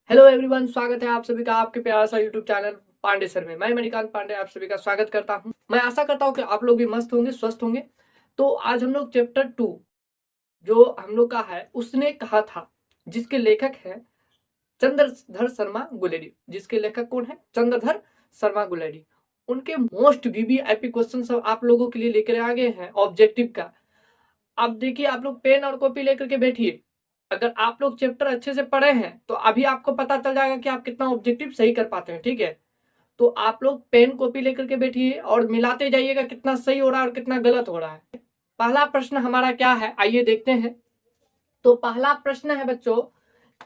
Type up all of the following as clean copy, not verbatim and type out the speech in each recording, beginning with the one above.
Hello everyone, स्वागत है आप सभी का आपके प्यारा सा यूट्यूब चैनल पांडे सर में। मैं मणिकांत पांडे आप सभी का स्वागत करता हूं। मैं आशा करता हूं कि आप लोग भी मस्त होंगे, स्वस्थ होंगे। तो आज हम लोग चैप्टर 2 जो हम लोग का है उसने कहा था, जिसके लेखक है चंद्रधर शर्मा गुलेरी। जिसके लेखक कौन है? चंद्रधर शर्मा गुलेरी। उनके मोस्ट वीवीआईपी क्वेश्चन सब आप लोगों के लिए लेकर आ गए हैं ऑब्जेक्टिव का। अब देखिए, आप लोग पेन और कॉपी लेकर के बैठिए। अगर आप लोग चैप्टर अच्छे से पढ़े हैं तो अभी आपको पता चल जाएगा कि आप कितना ऑब्जेक्टिव सही कर पाते हैं। ठीक है, तो आप लोग पेन कॉपी लेकर के बैठिए और मिलाते जाइएगा कितना सही हो रहा है और कितना गलत हो रहा है। पहला प्रश्न हमारा क्या है, आइए देखते हैं। तो पहला प्रश्न है बच्चों,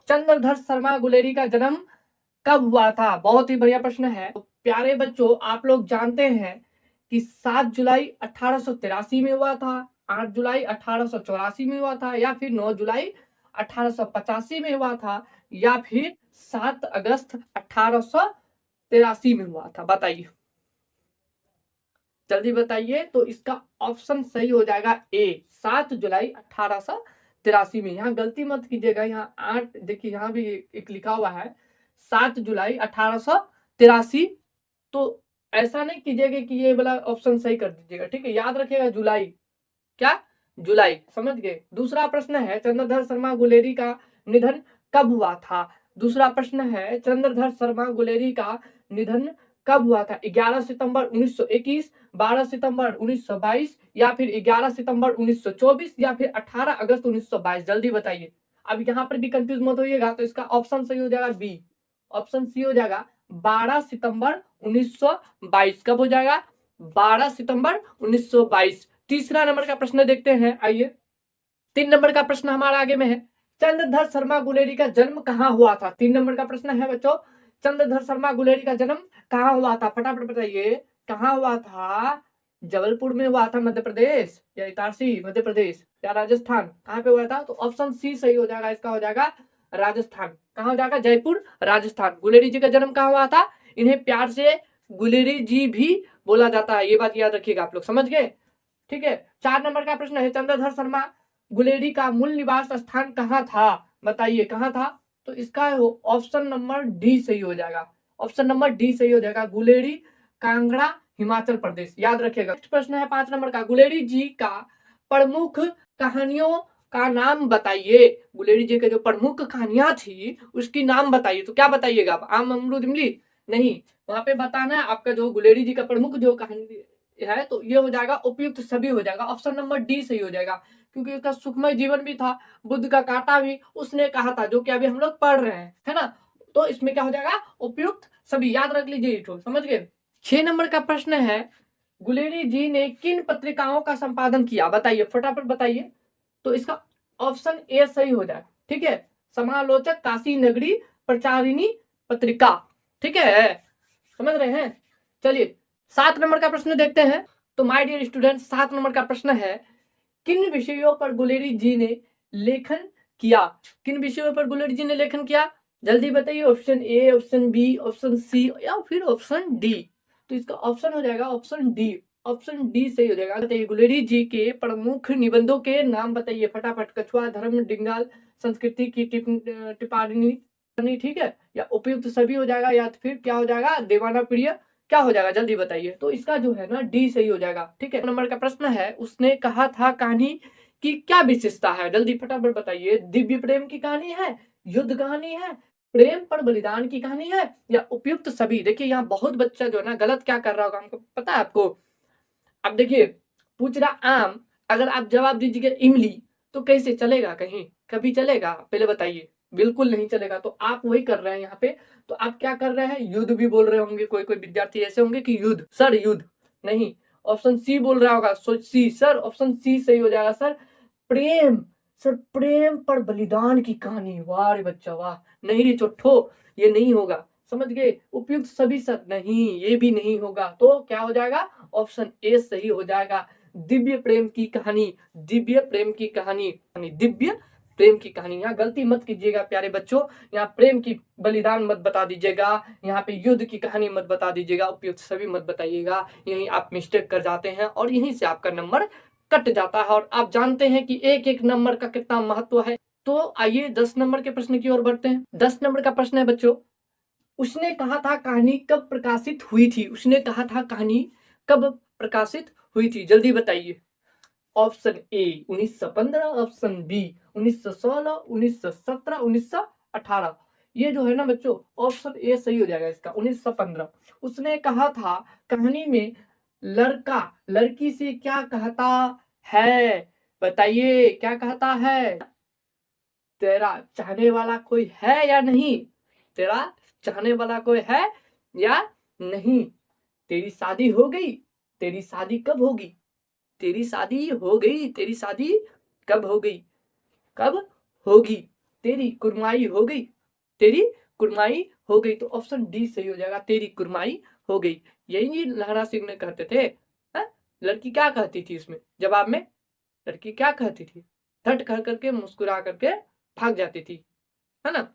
चंद्रधर शर्मा गुलेरी का जन्म कब हुआ था? बहुत ही बढ़िया प्रश्न है। तो प्यारे बच्चों, आप लोग जानते हैं कि 7 जुलाई 1883 में हुआ था, 8 जुलाई 1884 में हुआ था, या फिर 9 जुलाई 1885 में हुआ था, या फिर 7 अगस्त 1883 में हुआ था? बताइए, जल्दी बताइए। तो इसका ऑप्शन सही हो जाएगा ए, 7 जुलाई 1883 में। यहाँ गलती मत कीजिएगा, यहाँ 8 देखिए, यहाँ भी एक लिखा हुआ है 7 जुलाई 1883। तो ऐसा नहीं कीजिएगा कि ये वाला ऑप्शन सही कर दीजिएगा, ठीक है? याद रखिएगा, जुलाई। क्या? जुलाई, समझ गए। दूसरा प्रश्न है, चंद्रधर शर्मा गुलेरी का निधन कब हुआ था? दूसरा प्रश्न है, चंद्रधर शर्मा गुलेरी का निधन कब हुआ था? 11 सितंबर 1921, 12 सितंबर 1922, या फिर 11 सितंबर 1924, या फिर 18 अगस्त 1922? जल्दी बताइए। अब यहाँ पर भी कंफ्यूज मत होइएगा, तो इसका ऑप्शन सही हो जाएगा बी। ऑप्शन सी हो जाएगा 12 सितंबर 1922। कब हो जाएगा? 12 सितंबर 1922। तीसरा नंबर का प्रश्न देखते हैं, आइए। 3 नंबर का प्रश्न हमारा आगे में है, चंद्रधर शर्मा गुलेरी का जन्म कहाँ हुआ था? 3 नंबर का प्रश्न है बच्चों, चंद्रधर शर्मा गुलेरी का जन्म कहाँ हुआ था? फटाफट बताइए, कहाँ हुआ था? जबलपुर में हुआ था, मध्य प्रदेश, या इटारसी मध्य प्रदेश, या राजस्थान? कहाँ पे हुआ था? तो ऑप्शन सी सही हो जाएगा, इसका हो जाएगा राजस्थान। कहाँ हो जाएगा? जयपुर, राजस्थान। गुलेरी जी का जन्म कहाँ हुआ था? इन्हें प्यार से गुलेरी जी भी बोला जाता है, ये बात याद रखिएगा आप लोग, समझ गए? ठीक है। 4 नंबर का प्रश्न है, चंद्रधर शर्मा गुलेरी का मूल निवास स्थान कहाँ था? बताइए कहाँ था? तो इसका ऑप्शन नंबर डी सही हो जाएगा। ऑप्शन नंबर डी सही हो जाएगा, गुलेरी, कांगड़ा, हिमाचल प्रदेश। याद रखिएगा। नेक्स्ट प्रश्न है 5 नंबर का, गुलेरी जी का प्रमुख कहानियों का नाम बताइए। गुलेरी जी के जो प्रमुख कहानियां थी उसकी नाम बताइए। तो क्या बताइएगा आप? आम, अमरूद, इमली? नहीं, वहां पे बताना है आपका जो गुलेरी जी का प्रमुख जो कहानी है, तो ये हो जाएगा उपयुक्त सभी हो जाएगा। ऑप्शन नंबर डी सही हो जाएगा, क्योंकि उसका सुखमय जीवन भी था, बुद्ध का कांटा भी उसने कहा था, जो कि अभी हम लोग पढ़ रहे हैं, है ना? तो इसमें क्या हो जाएगा? उपयुक्त सभी। याद रख लीजिए, तो समझ गए। 6 नंबर का प्रश्न है, गुलेरी जी ने किन पत्रिकाओं का संपादन किया? बताइए, फटाफट बताइए। तो इसका ऑप्शन ए सही हो जाए, ठीक है। समालोचक, काशी नगरी, प्रचारिणी पत्रिका, ठीक है, समझ रहे हैं? चलिए 7 नंबर का प्रश्न देखते हैं। तो माय डियर स्टूडेंट, 7 नंबर का प्रश्न है, किन विषयों पर गुलेरी जी ने लेखन किया? किन विषयों पर गुलेरी जी ने लेखन किया? जल्दी बताइए। Option A, option B, option C, या फिर ऑप्शन डी? तो इसका ऑप्शन हो जाएगा ऑप्शन डी। ऑप्शन डी सही हो जाएगा। बताइए, गुलेरी जी के प्रमुख निबंधों के नाम बताइए फटाफट। कछुआ, धर्म, डिंगाल, संस्कृति की टिप्पणी, ठीक है, या उपयुक्त सभी हो जाएगा, या फिर क्या हो जाएगा? देवाना प्रिय, क्या हो जाएगा? जल्दी बताइए। तो इसका जो है ना डी सही हो जाएगा, ठीक है। नंबर का प्रश्न है, उसने कहा था कहानी की क्या विशेषता है? जल्दी फटाफट बताइए। दिव्य प्रेम की कहानी है, युद्ध कहानी है, प्रेम पर बलिदान की कहानी है, या उपयुक्त सभी? देखिए, यहाँ बहुत बच्चा जो है ना गलत क्या कर रहा होगा, हमको पता है आपको। अब देखिए, पूछ रहा आम, अगर आप जवाब दीजिएगा इमली, तो कैसे चलेगा? कहीं कभी चलेगा? पहले बताइए। बिल्कुल नहीं चलेगा। तो आप वही कर रहे हैं यहाँ पे। तो आप क्या कर रहे हैं? युद्ध भी बोल रहे होंगे, कोई कोई विद्यार्थी ऐसे होंगे कि युद्ध, सर युद्ध नहीं। ऑप्शन सी बोल रहा होगा, सो सी सर, ऑप्शन सी सही हो जाएगा सर। प्रेम, सर प्रेम पर बलिदान की कहानी। वाह रे बच्चा वाह। नहीं रे चोट्ठो, ये नहीं होगा, समझ गए? उपयुक्त सभी सर नहीं, ये भी नहीं होगा। तो क्या हो जाएगा? ऑप्शन ए सही हो जाएगा, दिव्य प्रेम की कहानी। दिव्य प्रेम की कहानी, दिव्य प्रेम की कहानी। यहाँ गलती मत कीजिएगा प्यारे बच्चों, यहाँ प्रेम की बलिदान मत बता दीजिएगा, यहाँ पे युद्ध की कहानी मत बता दीजिएगा, उपयुक्त सभी मत बताइएगा। यही आप मिस्टेक कर जाते हैं और यहीं से आपका नंबर कट जाता है। और आप जानते हैं कि एक एक नंबर का कितना महत्व है। तो आइए 10 नंबर के प्रश्न की ओर बढ़ते हैं। 10 नंबर का प्रश्न है बच्चों, उसने कहा था कहानी कब प्रकाशित हुई थी? उसने कहा था कहानी कब प्रकाशित हुई थी? जल्दी बताइए। Option A 1915, option B 1916, 1917, 1918। ये जो है ना बच्चों, ऑप्शन ए सही हो जाएगा इसका, 1915। उसने कहा था कहानी में लड़का लड़की से क्या कहता है? बताइए क्या कहता है? तेरा चाहने वाला कोई है या नहीं? तेरा चाहने वाला कोई है या नहीं? तेरी शादी हो गई? तेरी शादी कब होगी? तेरी शादी हो गई? तेरी शादी कब हो गई? कब होगी? तेरी कुर्माई हो गई? तेरी कुर्माई हो गई। तो ऑप्शन डी सही हो जाएगा, तेरी कुर्माई हो गई। यही लहरा सिंह ने कहते थे। है? लड़की क्या कहती थी उसमें जवाब में? लड़की क्या कहती थी? ठट कर करके मुस्कुरा करके भाग जाती थी, है ना?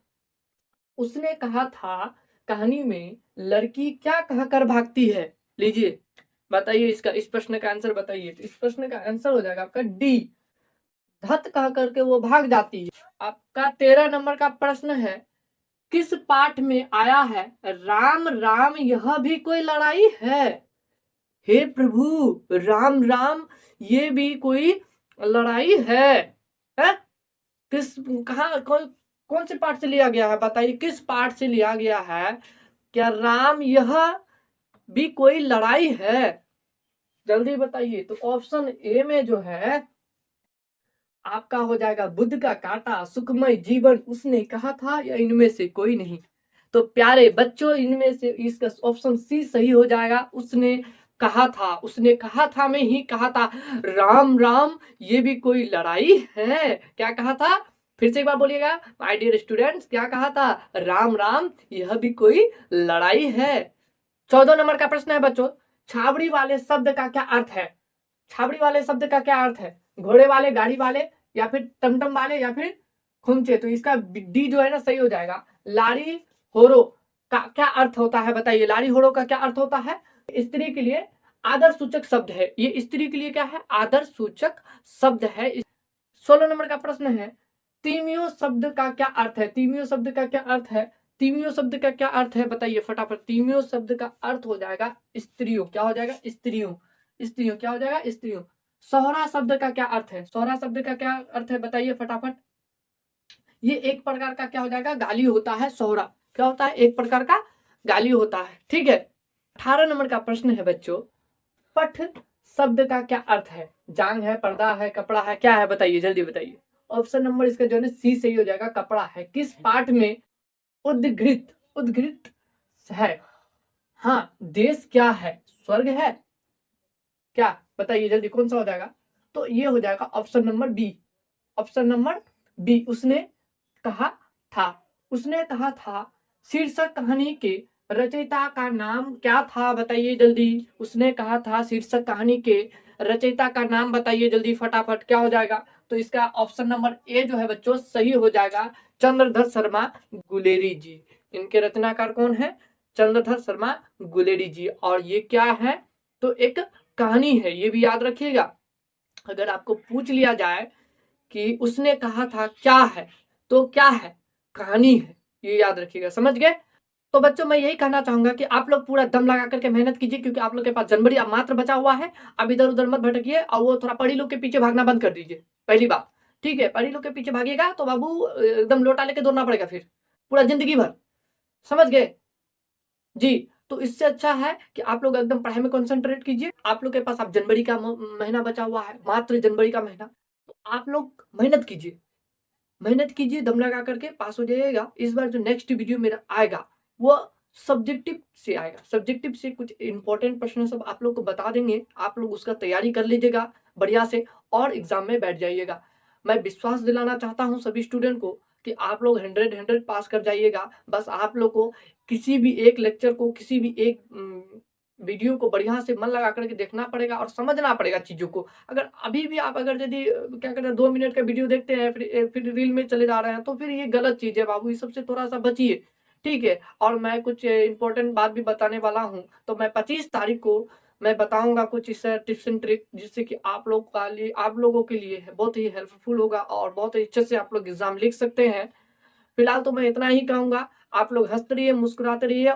उसने कहा था कहानी में लड़की क्या कहकर भागती है? लीजिए बताइए इसका, इस प्रश्न का आंसर बताइए। इस प्रश्न का आंसर हो जाएगा आपका डी, धत कह करके वो भाग जाती है। आपका 13 नंबर का प्रश्न है, किस पाठ में आया है राम राम यह भी कोई लड़ाई है? हे प्रभु, राम राम ये भी कोई लड़ाई है? किस कहा कौन से पाठ से लिया गया है? बताइए किस पाठ से लिया गया है? क्या राम यह भी कोई लड़ाई है? जल्दी बताइए। तो ऑप्शन ए में जो है आपका हो जाएगा बुद्ध का कांटा सुखमय जीवन उसने कहा था, या इनमें से कोई नहीं? तो प्यारे बच्चों, इनमें से इसका ऑप्शन सी सही हो जाएगा, उसने कहा था। उसने कहा था में ही कहा था राम राम ये भी कोई लड़ाई है। क्या कहा था? फिर से एक बार बोलिएगा माय डियर स्टूडेंट्स, क्या कहा था? राम राम यह भी कोई लड़ाई है। 14 नंबर का प्रश्न है बच्चों, छाबड़ी वाले शब्द का क्या अर्थ है? छाबड़ी वाले शब्द का क्या अर्थ है? घोड़े वाले, गाड़ी वाले, या फिर टमटम वाले, या फिर खुमचे? तो इसका डी जो है ना सही हो जाएगा। लाड़ी होरो का क्या अर्थ होता है? बताइए लाड़ी होरो का क्या अर्थ होता है? स्त्री के लिए आदर सूचक शब्द है। ये स्त्री के लिए क्या है? आदर सूचक शब्द है। 16 नंबर का प्रश्न है, तीमियो शब्द का क्या अर्थ है? तीमियो शब्द का क्या अर्थ है? तीमियो शब्द का क्या अर्थ है? बताइए फटाफट। तीमियो शब्द का अर्थ हो जाएगा स्त्रियों। क्या हो जाएगा? स्त्रियों। स्त्रियों क्या हो जाएगा? स्त्रियों। सोहरा शब्द का क्या अर्थ है? सोहरा शब्द का क्या अर्थ है? बताइए फटाफट। ये एक प्रकार का क्या हो जाएगा? गाली होता है। सोहरा क्या होता है? एक प्रकार का गाली होता है। ठीक है। 18 नंबर का प्रश्न है बच्चों, पठ शब्द का क्या अर्थ है? जांग है, पर्दा है, कपड़ा है, क्या है? बताइए जल्दी बताइए। ऑप्शन नंबर इसका जो है सी सही हो जाएगा, कपड़ा है। किस पाठ में उद्घृत उद्घृत है? हाँ, देश क्या है? स्वर्ग है क्या? बताइए जल्दी कौन सा हो जाएगा? तो ये हो जाएगा option number B. Option number B. उसने कहा था। उसने कहा था शीर्षक कहानी के रचयिता का नाम क्या था? बताइए जल्दी। उसने कहा था शीर्षक कहानी के रचयिता का नाम बताइए जल्दी फटाफट। क्या हो जाएगा? तो इसका ऑप्शन नंबर ए जो है बच्चों सही हो जाएगा, चंद्रधर शर्मा गुलेरी जी। इनके रचनाकार कौन है? चंद्रधर शर्मा गुलेरी जी। और ये क्या है? तो एक कहानी है, ये भी याद रखिएगा। अगर आपको पूछ लिया जाए कि उसने कहा था क्या है, तो क्या है? कहानी है। ये याद रखिएगा। समझ गए? तो बच्चों मैं यही कहना चाहूंगा कि आप लोग पूरा दम लगा करके मेहनत कीजिए, क्योंकि आप लोग के पास जनवरी अब मात्र बचा हुआ है। अब इधर उधर मत भटकिए, और वो थोड़ा पढ़ी लोग के पीछे भागना बंद कर दीजिए। पहली बात, ठीक है? पढ़ी लोग के पीछे भागिएगा तो बाबू एकदम लोटा लेके दौड़ना पड़ेगा फिर पूरा जिंदगी भर। समझ गए जी? तो इससे अच्छा है कि आप लोग एकदम पढ़ाई में कंसंट्रेट कीजिए। आप लोग के पास अब जनवरी का महीना बचा हुआ है, मात्र जनवरी का महीना। तो आप लोग मेहनत कीजिए, मेहनत कीजिए, दम लगा करके पास हो जाइएगा। इस बार जो नेक्स्ट वीडियो मेरा आएगा वो सब्जेक्टिव से आएगा। सब्जेक्टिव से कुछ इंपॉर्टेंट प्रश्न सब आप लोग को बता देंगे। आप लोग उसका तैयारी कर लीजिएगा बढ़िया से, और एग्जाम में बैठ जाइएगा। मैं विश्वास दिलाना चाहता हूँ सभी स्टूडेंट को कि आप लोग 100 पास कर जाइएगा। बस आप लोग को किसी भी एक लेक्चर को, किसी भी एक वीडियो को बढ़िया से मन लगा करके देखना पड़ेगा और समझना पड़ेगा चीज़ों को। अगर अभी भी आप अगर यदि क्या कहते हैं 2 मिनट का वीडियो देखते हैं फिर रील में चले जा रहे हैं, तो फिर ये गलत चीज़ है बाबू। इस सबसे थोड़ा सा बचिए, ठीक है? और मैं कुछ इंपॉर्टेंट बात भी बताने वाला हूँ। तो मैं 25 तारीख को मैं बताऊँगा कुछ इस टिप्स एंड ट्रिक, जिससे कि आप लोगों के लिए बहुत ही हेल्पफुल होगा और बहुत ही अच्छे से आप लोग एग्ज़ाम लिख सकते हैं। फिलहाल तो मैं इतना ही कहूँगा, आप लोग हँसते रहिए, मुस्कुराते रहिए।